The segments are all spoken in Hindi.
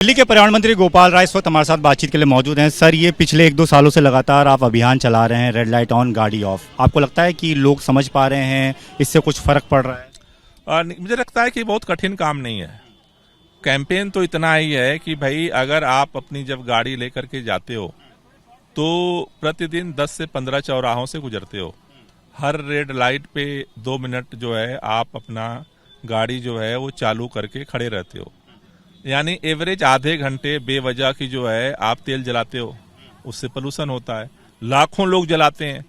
दिल्ली के पर्यावरण मंत्री गोपाल राय इस वक्त हमारे साथ बातचीत के लिए मौजूद हैं। सर, ये पिछले 1-2 सालों से लगातार आप अभियान चला रहे हैं, रेड लाइट ऑन गाड़ी ऑफ। आपको लगता है कि लोग समझ पा रहे हैं, इससे कुछ फर्क पड़ रहा है? मुझे लगता है कि बहुत कठिन काम नहीं है। कैंपेन तो इतना ही है कि भाई अगर आप अपनी जब गाड़ी लेकर के जाते हो तो प्रतिदिन 10 से 15 चौराहों से गुजरते हो। हर रेड लाइट पे 2 मिनट जो है आप अपना गाड़ी जो है वो चालू करके खड़े रहते हो, यानी एवरेज आधे घंटे बेवजह की जो है आप तेल जलाते हो, उससे पोल्यूशन होता है, लाखों लोग जलाते हैं।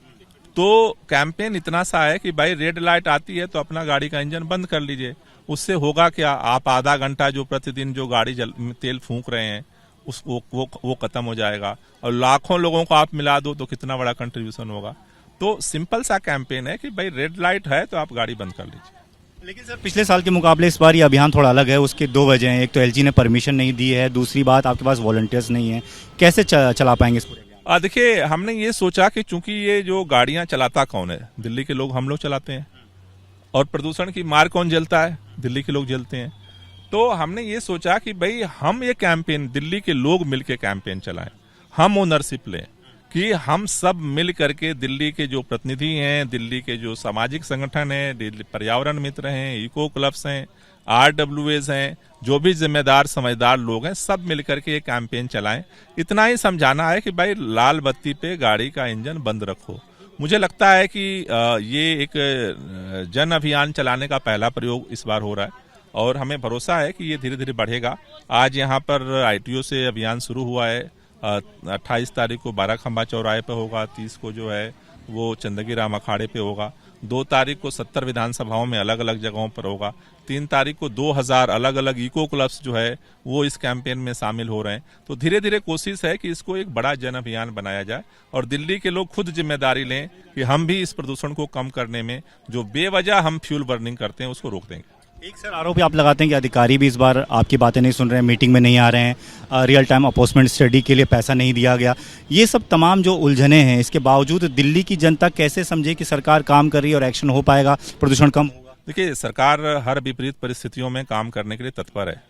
तो कैंपेन इतना सा है कि भाई रेड लाइट आती है तो अपना गाड़ी का इंजन बंद कर लीजिए। उससे होगा क्या, आप आधा घंटा जो प्रतिदिन जो गाड़ी तेल फूंक रहे हैं उसको वो खत्म हो जाएगा, और लाखों लोगों को आप मिला दो तो कितना बड़ा कंट्रीब्यूशन होगा। तो सिंपल सा कैंपेन है कि भाई रेड लाइट है तो आप गाड़ी बंद कर लीजिए। लेकिन सर, पिछले साल के मुकाबले इस बार ये अभियान थोड़ा अलग है। उसके 2 वजह हैं। एक तो एलजी ने परमिशन नहीं दी है, दूसरी बात आपके पास वॉलंटियर्स नहीं है। कैसे चला पाएंगे इस पूरे? देखिए, हमने ये सोचा कि चूंकि ये जो गाड़ियां चलाता कौन है, दिल्ली के लोग, हम लोग चलाते हैं, और प्रदूषण की मार कौन झेलता है, दिल्ली के लोग झेलते हैं। तो हमने ये सोचा कि भाई हम ये कैंपेन दिल्ली के लोग मिलकर कैंपेन चलाएं, हम ओनरशिप लें कि हम सब मिल करके दिल्ली के जो प्रतिनिधि हैं, दिल्ली के जो सामाजिक संगठन हैं, दिल्ली पर्यावरण मित्र हैं, इको क्लब्स हैं, RWAs हैं, जो भी जिम्मेदार समझदार लोग हैं, सब मिल करके ये कैंपेन चलाएं। इतना ही समझाना है कि भाई लाल बत्ती पे गाड़ी का इंजन बंद रखो। मुझे लगता है कि ये एक जन अभियान चलाने का पहला प्रयोग इस बार हो रहा है, और हमें भरोसा है कि ये धीरे धीरे बढ़ेगा। आज यहाँ पर ITO से अभियान शुरू हुआ है। 28 तारीख को 12 खंबा चौराहे पे होगा, 30 को जो है वो चंदगी राम अखाड़े पे होगा, 2 तारीख को 70 विधानसभाओं में अलग अलग जगहों पर होगा, 3 तारीख को 2000 अलग अलग इको क्लब्स जो है वो इस कैंपेन में शामिल हो रहे हैं। तो धीरे धीरे कोशिश है कि इसको एक बड़ा जन अभियान बनाया जाए, और दिल्ली के लोग खुद जिम्मेदारी लें कि हम भी इस प्रदूषण को कम करने में जो बेवजह हम फ्यूल बर्निंग करते हैं उसको रोक देंगे। एक सर, आरोप आप लगाते हैं कि अधिकारी भी इस बार आपकी बातें नहीं सुन रहे हैं, मीटिंग में नहीं आ रहे हैं, रियल टाइम अपोस्टमेंट स्टडी के लिए पैसा नहीं दिया गया। ये सब तमाम जो उलझने हैं, इसके बावजूद दिल्ली की जनता कैसे समझे कि सरकार काम कर रही है और एक्शन हो पाएगा, प्रदूषण कम होगा? देखिए, सरकार हर विपरीत परिस्थितियों में काम करने के लिए तत्पर है,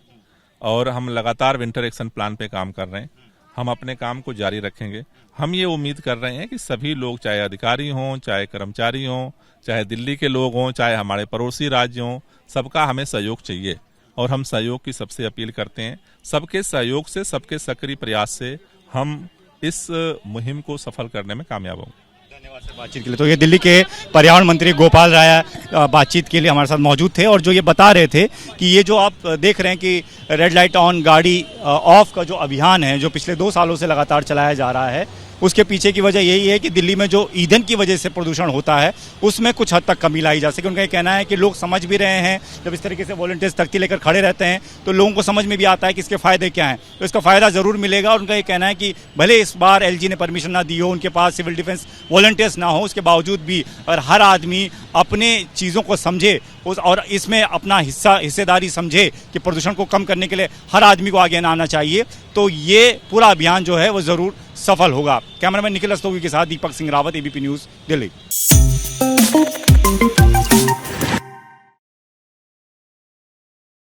और हम लगातार विंटर एक्शन प्लान पे काम कर रहे हैं। हम अपने काम को जारी रखेंगे। हम ये उम्मीद कर रहे हैं कि सभी लोग, चाहे अधिकारी हों, चाहे कर्मचारी हों, चाहे दिल्ली के लोग हों, चाहे हमारे पड़ोसी राज्य हों, सबका हमें सहयोग चाहिए, और हम सहयोग की सबसे अपील करते हैं। सबके सहयोग से, सबके सक्रिय प्रयास से हम इस मुहिम को सफल करने में कामयाब होंगे। धन्यवाद सर बातचीत के लिए। तो ये दिल्ली के पर्यावरण मंत्री गोपाल राय बातचीत के लिए हमारे साथ मौजूद थे, और जो ये बता रहे थे कि ये जो आप देख रहे हैं कि रेड लाइट ऑन गाड़ी ऑफ का जो अभियान है, जो पिछले 2 सालों से लगातार चलाया जा रहा है, उसके पीछे की वजह यही है कि दिल्ली में जो ईंधन की वजह से प्रदूषण होता है उसमें कुछ हद तक कमी लाई जा सके। उनका ये कहना है कि लोग समझ भी रहे हैं, जब इस तरीके से वॉलंटियर्स तख्ती लेकर खड़े रहते हैं तो लोगों को समझ में भी आता है कि इसके फ़ायदे क्या हैं, तो इसका फ़ायदा ज़रूर मिलेगा। और उनका ये कहना है कि भले इस बार LG ने परमिशन ना दी हो, उनके पास सिविल डिफेंस वॉलंटियर्स ना हो, उसके बावजूद भी अगर हर आदमी अपने चीज़ों को समझे और इसमें अपना हिस्सेदारी समझे कि प्रदूषण को कम करने के लिए हर आदमी को आगे आना चाहिए, तो ये पूरा अभियान जो है वो ज़रूर सफल होगा। कैमरामैन निखिल अस्तोगी के साथ दीपक सिंह रावत, ABP न्यूज़, दिल्ली।